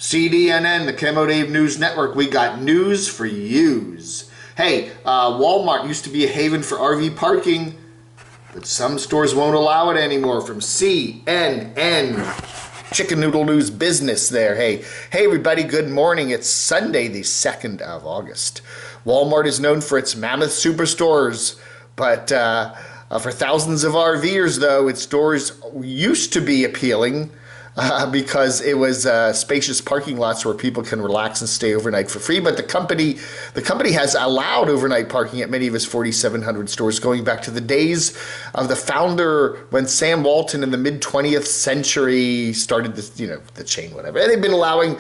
CDNN, the camodave News Network, we got news for yous. Hey, Walmart used to be a haven for RV parking, but some stores won't allow it anymore. From CNN, Chicken Noodle News Business there. Hey everybody, good morning. It's Sunday, the 2nd of August. Walmart is known for its mammoth superstores, but for thousands of RVers, though, its stores used to be appealing because it was spacious parking lots where people can relax and stay overnight for free. But the company has allowed overnight parking at many of its 4,700 stores, going back to the days of the founder when Sam Walton in the mid 20th century started this, the chain, whatever. And they've been allowing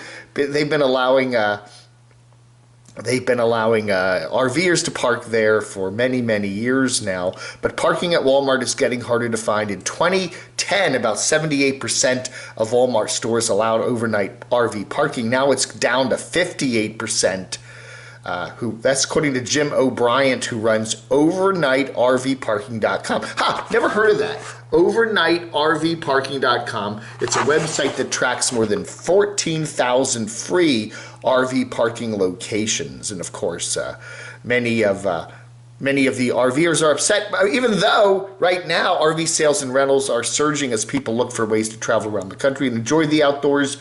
RVers to park there for many, many years now. But parking at Walmart is getting harder to find. In 2010, about 78% of Walmart stores allowed overnight RV parking. Now it's down to 58%. That's according to Jim O'Brien, who runs overnightrvparking.com. Never heard of that. Overnightrvparking.com. It's a website that tracks more than 14,000 free RV parking locations, and of course, many of the RVers are upset. Even though right now RV sales and rentals are surging as people look for ways to travel around the country and enjoy the outdoors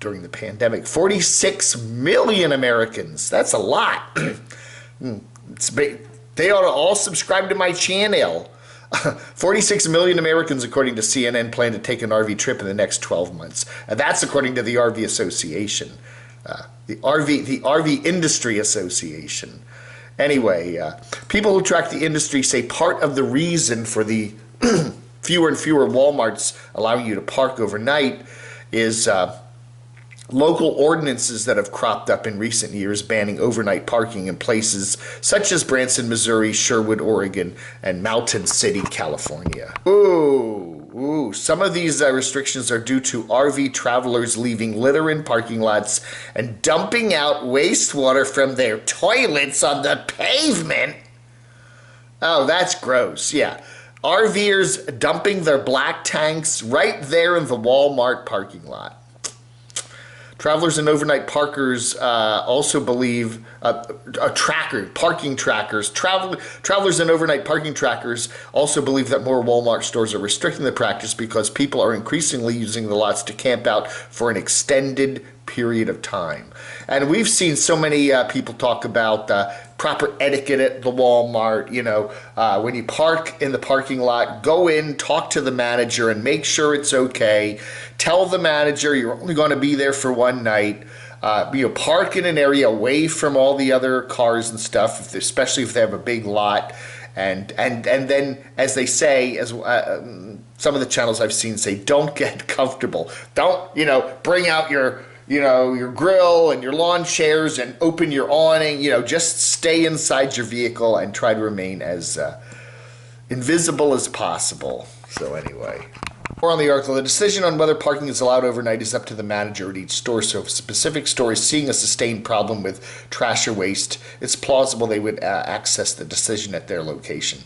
during the pandemic. 46 million Americans. That's a lot. They ought to all subscribe to my channel. 46 million Americans, according to CNN, plan to take an RV trip in the next 12 months. And that's according to the RV Association, the RV Industry Association. Anyway, people who track the industry say part of the reason for the fewer and fewer Walmarts allowing you to park overnight is local ordinances that have cropped up in recent years banning overnight parking in places such as Branson, Missouri, Sherwood, Oregon, and Mountain City, California. Ooh, some of these restrictions are due to RV travelers leaving litter in parking lots and dumping out wastewater from their toilets on the pavement. Oh, that's gross, yeah. RVers dumping their black tanks right there in the Walmart parking lot. Travelers and overnight parkers also believe parking trackers. Travelers and overnight parking trackers also believe that more Walmart stores are restricting the practice because people are increasingly using the lots to camp out for an extended period of time. And we've seen so many people talk about proper etiquette at the Walmart. When you park in the parking lot, go in, talk to the manager, and make sure it's okay. Tell the manager you're only going to be there for one night. Park in an area away from all the other cars and stuff, especially if they have a big lot. And then, as they say, some of the channels I've seen say, don't get comfortable. Don't bring out your grill and your lawn chairs and open your awning. Just stay inside your vehicle and try to remain as invisible as possible. So anyway, more on the article. The decision on whether parking is allowed overnight is up to the manager at each store. So if a specific store is seeing a sustained problem with trash or waste, it's plausible they would access the decision at their location.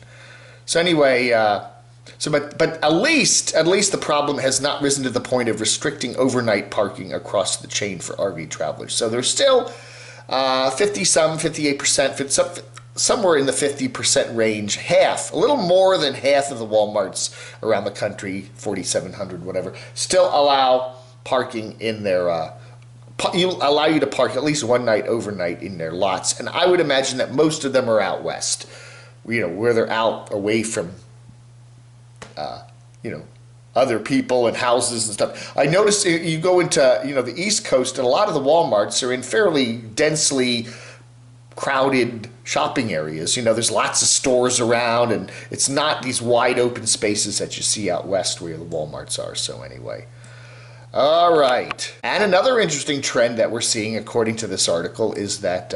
So anyway, but at least the problem has not risen to the point of restricting overnight parking across the chain for RV travelers. So there's still 58%, somewhere in the 50% range, a little more than half of the Walmarts around the country, 4,700, whatever, still allow parking in their, allow you to park at least one night overnight in their lots. And I would imagine that most of them are out west, where they're out away from other people and houses and stuff. I noticed you go into, the East Coast, and a lot of the Walmarts are in fairly densely crowded shopping areas. There's lots of stores around, and it's not these wide open spaces that you see out west where the Walmarts are. So anyway. All right. And another interesting trend that we're seeing, according to this article, is that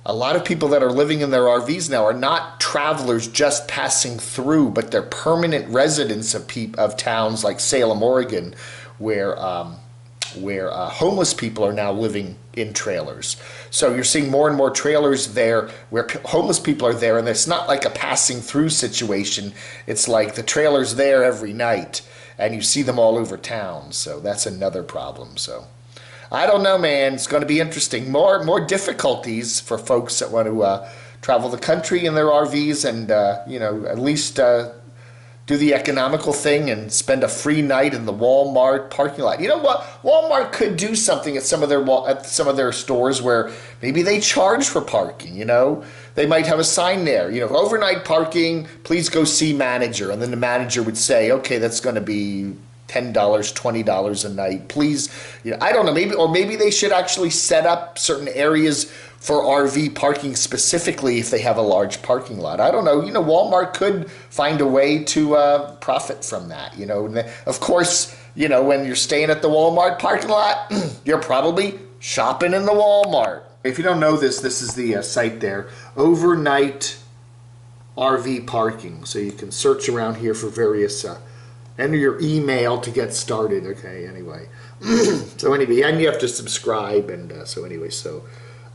a lot of people that are living in their RVs now are not travelers just passing through, but they're permanent residents of towns like Salem, Oregon, where homeless people are now living in trailers. So you're seeing more and more trailers there where homeless people are there, and it's not like a passing through situation. It's like the trailer's there every night, and you see them all over town. So that's another problem. So I don't know, man. It's going to be interesting. More difficulties for folks that want to travel the country in their RVs and at least do the economical thing and spend a free night in the Walmart parking lot. You know what? Walmart could do something at some of their stores where maybe they charge for parking. They might have a sign there. Overnight parking. Please go see manager, and then the manager would say, okay, that's going to be $10, $20 a night. Please, I don't know. Maybe they should actually set up certain areas for RV parking specifically if they have a large parking lot. I don't know. Walmart could find a way to profit from that. Of course, when you're staying at the Walmart parking lot, you're probably shopping in the Walmart. If you don't know this is the site there, overnight RV parking. So you can search around here for various. Enter your email to get started. Okay. Anyway, and you have to subscribe, and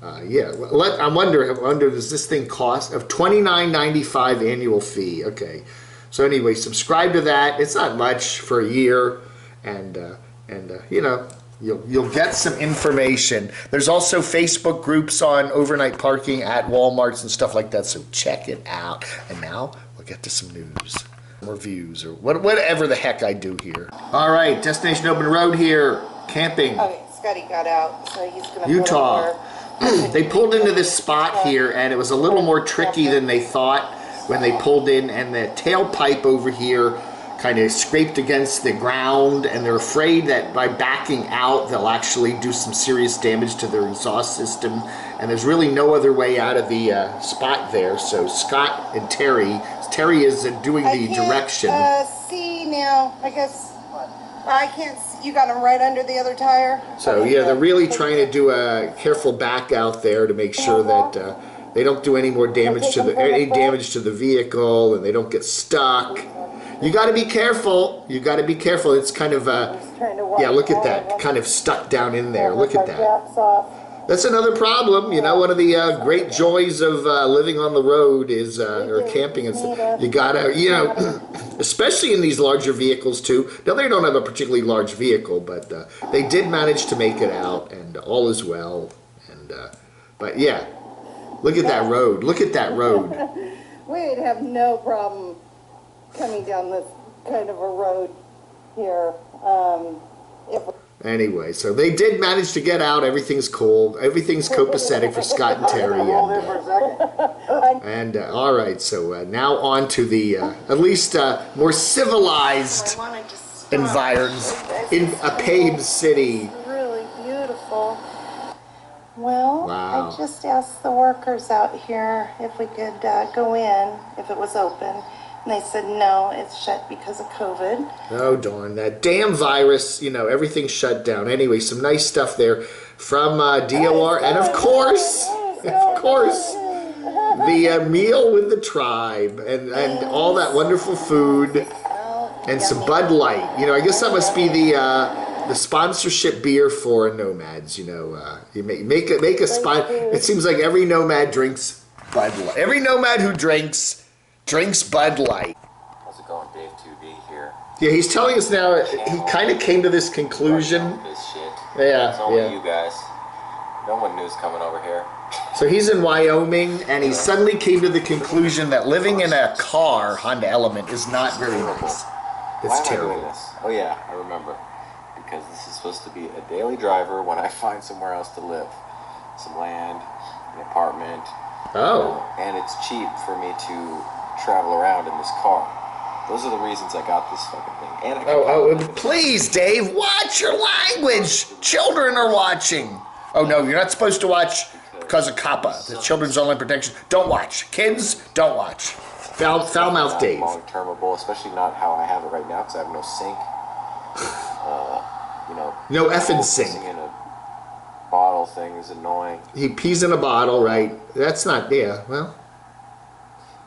I wonder, does this thing cost of $29.95 annual fee? Okay, so anyway, subscribe to that. It's not much for a year, and you'll get some information. There's also Facebook groups on overnight parking at Walmarts and stuff like that. So check it out. And now we'll get to some news, reviews, or whatever the heck I do here. All right, Destination Open Road here, camping. Okay, Scotty got out, so he's gonna Utah. They pulled into this spot here, and it was a little more tricky than they thought when they pulled in, and the tailpipe over here kind of scraped against the ground, and they're afraid that by backing out they'll actually do some serious damage to their exhaust system, and there's really no other way out of the spot there. So Scott and Terry is doing the direction. See now, I guess I can't see. You got them right under the other tire? So yeah, they're really trying to do a careful back out there to make sure that they don't do any more damage to the vehicle, and they don't get stuck. You got to be careful. You got to be careful. It's kind of look at that, kind of stuck down in there. Look at that. That's another problem. One of the great joys of living on the road is or camping is you gotta especially in these larger vehicles too. Now they don't have a particularly large vehicle, but they did manage to make it out, and all is well. And but yeah, look at that road. Look at that road. We'd have no problem coming down this kind of a road here. Anyway, so they did manage to get out. Everything's cool. Everything's copacetic for Scott and Terry. And all right, so now on to the at least more civilized environs in a paved city. It's really beautiful. Well, wow. I just asked the workers out here if we could go in, if it was open. And they said, no, it's shut because of COVID. Oh, darn. That damn virus, everything's shut down. Anyway, some nice stuff there from DOR. And of course, the meal with the tribe and all that wwonderful food and some Bud Light. I guess that must be the sponsorship beer for nomads. You make a spot. It seems like every nomad drinks Bud Light. Every nomad who drinks Bud Light. How's it going, Dave 2B here? Yeah, he's telling us now he kind of came to this conclusion. This shit. Yeah, it's only you guys. No one knew's coming over here. So he's in Wyoming, and he suddenly came to the conclusion that living in a car, Honda Element, is not very nice. It's terrible. Oh yeah, I remember. Because this is supposed to be a daily driver when I find somewhere else to live. Some land, an apartment. Oh. And it's cheap for me to travel around in this car. Those are the reasons I got this fucking thing. And please, Dave, watch your language. Children are watching. Oh no, you're not supposed to watch because of COPPA, the Children's Online Protection. Don't watch. Kids, don't watch. Foul-mouthed Dave. Long-termable, especially not how I have it right now, because I have no sink. No effing sink. In a bottle thing is annoying. He pees in a bottle, right? That's not, well.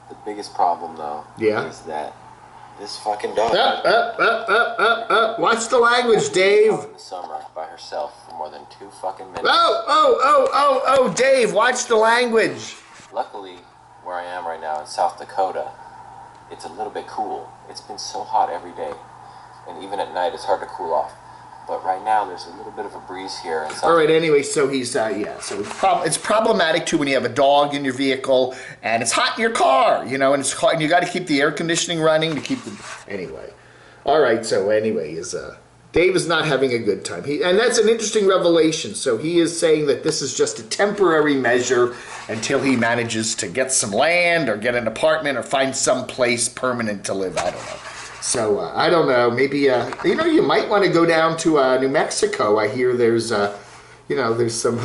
The biggest problem, though, is that this fucking dog... Watch the language, Dave. ...in the summer by herself for more than 2 fucking minutes. Oh, Dave, watch the language. Luckily, where I am right now in South Dakota, it's a little bit cool. It's been so hot every day, and even at night it's hard to cool off. But right now, there's a little bit of a breeze here. And All right. Anyway, so he's yeah. So it's problematic too when you have a dog in your vehicle and it's hot in your car, you know, and it's hot, and you got to keep the air conditioning running to keep the anyway. All right. So anyway, Dave is not having a good time. And that's an interesting revelation. So he is saying that this is just a temporary measure until he manages to get some land or get an apartment or find some place permanent to live. I don't know. So I don't know. Maybe you know, you might want to go down to New Mexico. I hear there's you know, there's some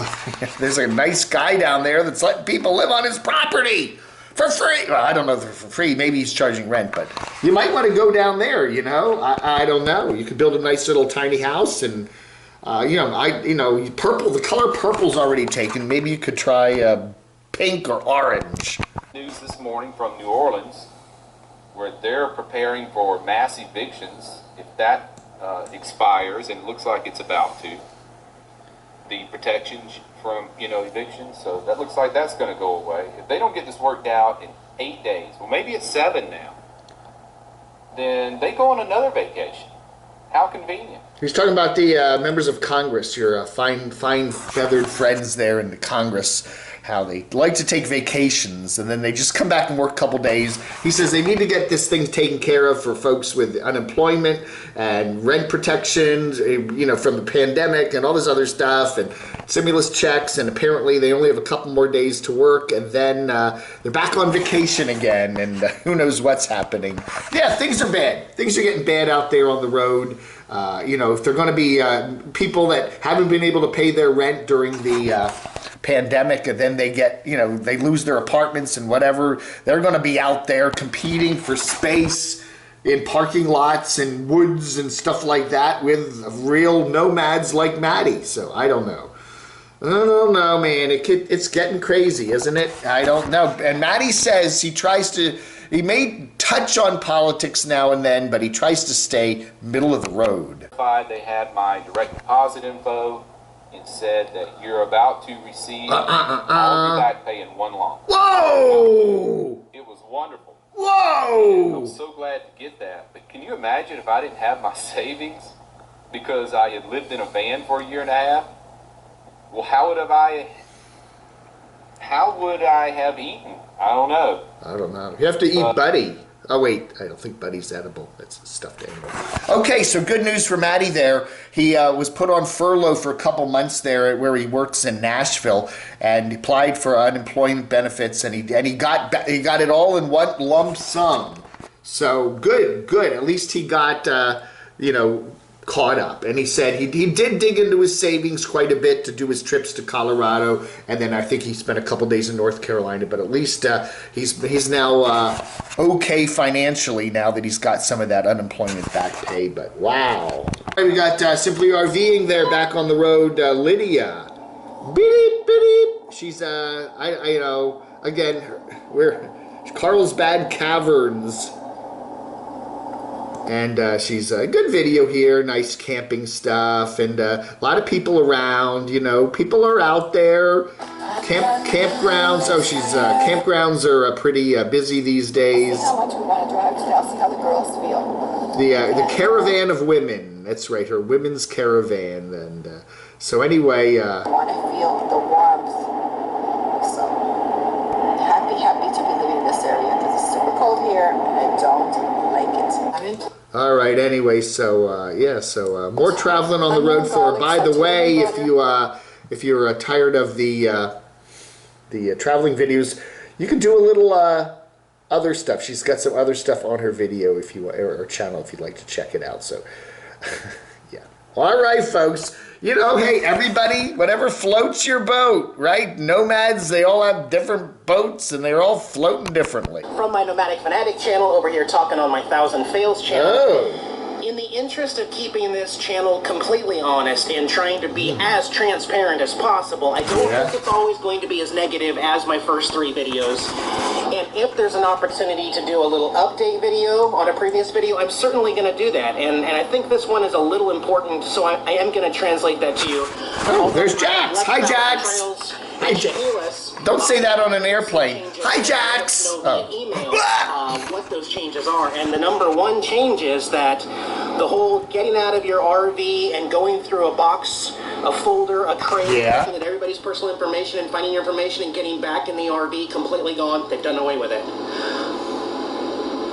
there's a nice guy down there that's letting people live on his property for free. Well, I don't know if for free. Maybe he's charging rent, but you might want to go down there. You know, I don't know. You could build a nice little tiny house, and you know, purple. The color purple's already taken. Maybe you could try pink or orange. News this morning from New Orleans, where they're preparing for mass evictions. If that expires, and it looks like it's about to, the protections from, you know, evictions, so that looks like that's going to go away. If they don't get this worked out in 8 days, well, maybe it's 7 now, then they go on another vacation. How convenient. He's talking about the members of Congress, your fine feathered friends there in the Congress, how they like to take vacations and then they just come back and work a couple days. He says they need to get this thing taken care of for folks with unemployment and rent protections, you know, from the pandemic and all this other stuff and stimulus checks, and apparently they only have a couple more days to work and then they're back on vacation again, and who knows what's happening. Yeah, things are bad. Things are getting bad out there on the road. You know, if they're going to be people that haven't been able to pay their rent during the pandemic, and then they get, you know, they lose their apartments and whatever, they're going to be out there competing for space in parking lots and woods and stuff like that with real nomads like Maddie. So I don't know. I don't know, man. It's getting crazy, isn't it? I don't know. And Maddie says he may touch on politics now and then, but he tries to stay middle of the road. They had my direct deposit info and said that you're about to receive all your back pay in one lump. Whoa! It was wonderful. Whoa! I'm so glad to get that. But can you imagine if I didn't have my savings because I had lived in a van for 1.5 years? Well, how would I have eaten? I don't know. I don't know. You have to eat Buddy. Oh, wait. I don't think Buddy's edible. That's a stuffed animal. Okay, so good news for Matty there. He was put on furlough for a couple months there where he works in Nashville, and he applied for unemployment benefits, and he got it all in one lump sum. So good. At least he got, you know, caught up. And he said he did dig into his savings quite a bit to do his trips to Colorado, and then I think he spent a couple days in North Carolina, but at least he's now okay financially now that he's got some of that unemployment back pay. But wow. We got Simply RVing there back on the road. Lydia. Beep, beep. She's you know, again, we're Carlsbad Caverns. And she's a good video here, nice camping stuff, and a lot of people around, you know, people are out there. Campgrounds, campgrounds are pretty busy these days. How much we want to drive to now, see how the girls feel. The caravan of women, that's right, her women's caravan, and so anyway. I want to feel the warmth, so happy to be living in this area, because it's super cold here, and I don't like it. All right. Anyway, so more traveling on the road for her. By the way, if you're tired of the traveling videos, you can do a little other stuff. She's got some other stuff on her video or channel if you'd like to check it out. So yeah. All right, folks. You know, hey, everybody, whatever floats your boat, right? Nomads, they all have different boats, and they're all floating differently. From my Nomadic Fanatic channel over here talking on my 1000 Fails channel. Oh. In the interest of keeping this channel completely honest and trying to be as transparent as possible, I don't think it's always going to be as negative as my first 3 videos. And if there's an opportunity to do a little update video on a previous video, I'm certainly going to do that. And I think this one is a little important, so I am going to translate that to you. Oh, there's Jax. Hi, Jax. Hi, Jax. Don't say that on an airplane. Hi, Jax. Email what those changes are. And the number 1 change is that The whole getting out of your RV and going through a box, a folder, a crate, looking at everybody's personal information and finding your information and getting back in the RV completely gone. They've done away with it.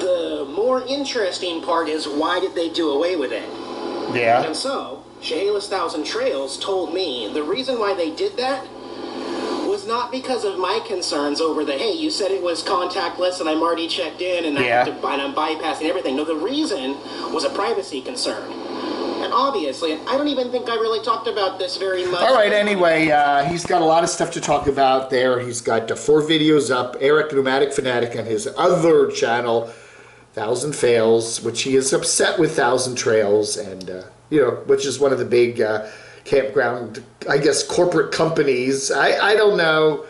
The more interesting part is, why did they do away with it? Yeah. And so, Chehalis Thousand Trails told me the reason why they did that was not because of my concerns over the, hey, you said it was contactless and I'm already checked in and I'm bypassing everything. No, the reason was a privacy concern. And obviously, and I don't even think I really talked about this very much. All right, anyway, he's got a lot of stuff to talk about there. He's got 4 videos up. Eric Pneumatic Fanatic on his other channel, 1000 Fails, which he is upset with 1000 Trails, and, you know, which is one of the big campground, I guess, corporate companies. I don't know.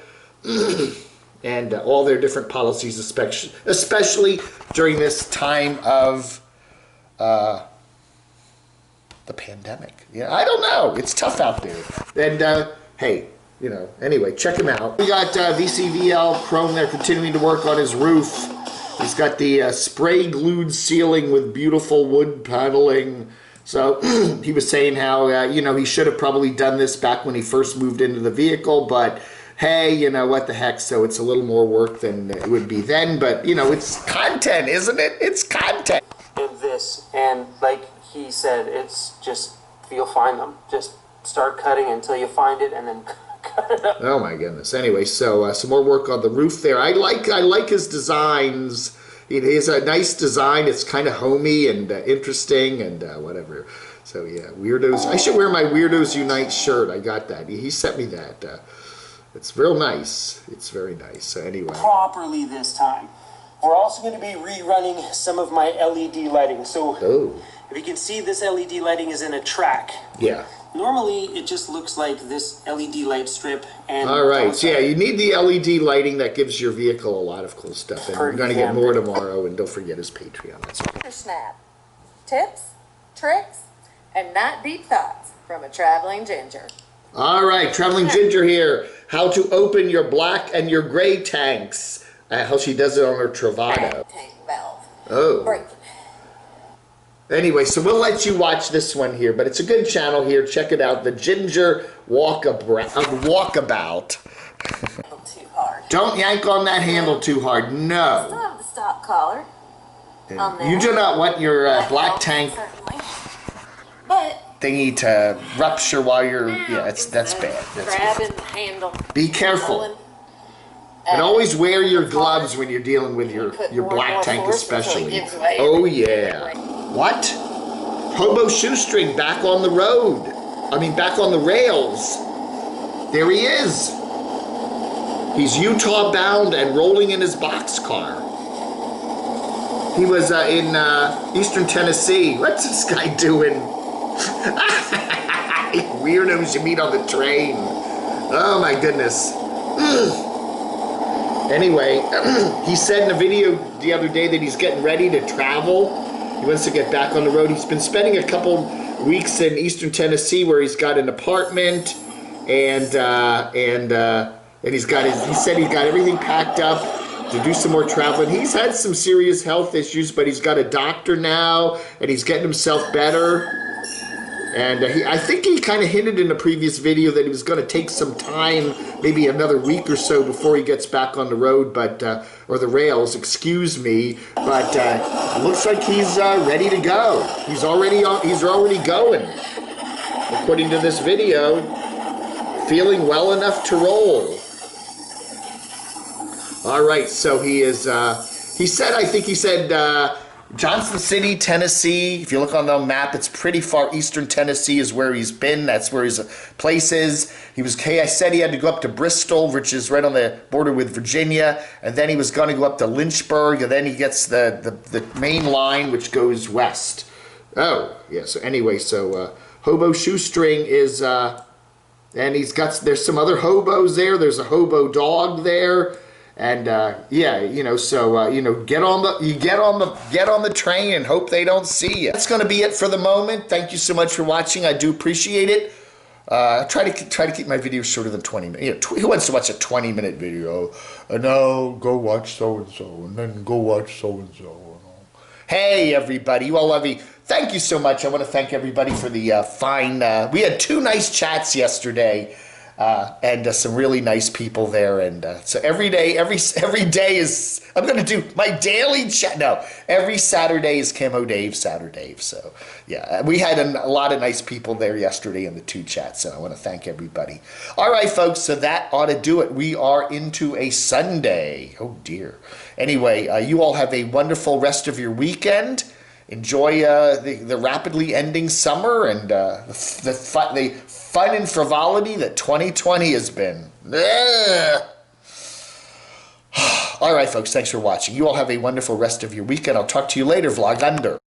And all their different policies, especially during this time of the pandemic. Yeah, I don't know. It's tough out there. And hey, you know, anyway, check him out. We got VCVL Chrome there continuing to work on his roof. He's got the spray glued ceiling with beautiful wood paneling. So he was saying how, you know, he should have probably done this back when he first moved into the vehicle, but hey, you know, what the heck, so it's a little more work than it would be then, but, you know, it's content, isn't it? It's content. And this, and like he said, it's just, you'll find them. Just start cutting until you find it and then cut it up. Oh my goodness. Anyway, so some more work on the roof there. I like his designs. It is a nice design. It's kind of homey and interesting and whatever. So yeah, Weirdos. I should wear my Weirdos Unite shirt. I got that. He sent me that. It's real nice. It's very nice. So anyway. Properly this time. We're also going to be rerunning some of my LED lighting. So if you can see, this LED lighting is in a track. Yeah. Normally, it just looks like this LED light strip. And all right, so yeah, you need the LED lighting that gives your vehicle a lot of cool stuff. And we're going to get more tomorrow, and don't forget his Patreon. That's okay. Snap. Tips, tricks, and not deep thoughts from a traveling ginger. All right, Traveling Ginger here. How to open your black and your gray tanks. How she does it on her Travado. Tank valve. Oh. Breaking. Anyway, so we'll let you watch this one here, but it's a good channel here. Check it out, the Ginger Walkabout. Too hard. Don't yank on that handle too hard. No. Still have the stop collar. On there. You do not want your black tank but thingy to rupture while you're. Yeah, that's bad. That's grabbing bad. the handle. Be careful. And always wear your gloves when you're dealing with your black tank especially. Oh yeah. What? Hobo Shoestring back on the road. I mean, back on the rails. There he is. He's Utah bound and rolling in his boxcar. He was in Eastern Tennessee. What's this guy doing? Weirdos you meet on the train. Oh my goodness. Anyway, he said in a video the other day that he's getting ready to travel. He wants to get back on the road. He's been spending a couple weeks in Eastern Tennessee where he's got an apartment and he's got he said he's got everything packed up to do some more traveling. He's had some serious health issues, but he's got a doctor now and he's getting himself better. And I think he kind of hinted in a previous video that he was going to take some time, maybe another week or so before he gets back on the road, but or the rails, excuse me. But it looks like he's ready to go. He's already going, according to this video, feeling well enough to roll. All right, so he is. He said. Johnson City, Tennessee. If you look on the map, it's pretty far. Eastern Tennessee is where he's been. That's where his place is. I said he had to go up to Bristol, which is right on the border with Virginia, and then he was going to go up to Lynchburg, and then he gets the main line, which goes west. Oh, yeah. So anyway, Hobo Shoestring is, and there's some other hobos there. There's a hobo dog there. And yeah, you know, so you know, get on the train and hope they don't see you. That's going to be it for the moment. Thank you so much for watching. I do appreciate it. Try to keep my videos shorter than 20 minutes. You know, who wants to watch a 20-minute video? No, go watch so and so, and then go watch so and so. Hey everybody, you all love me. thank you so much. I want to thank everybody for the fine. We had 2 nice chats yesterday, and some really nice people there. And so every day is, I'm going to do my daily chat. No, every Saturday is camodave Saturday. So yeah, we had a lot of nice people there yesterday in the 2 chats. So I want to thank everybody. All right, folks. So that ought to do it. We are into a Sunday. Oh dear. Anyway, you all have a wonderful rest of your weekend. Enjoy the rapidly ending summer and the fun and frivolity that 2020 has been. All right, folks, thanks for watching. You all have a wonderful rest of your weekend. I'll talk to you later, Vlog Under.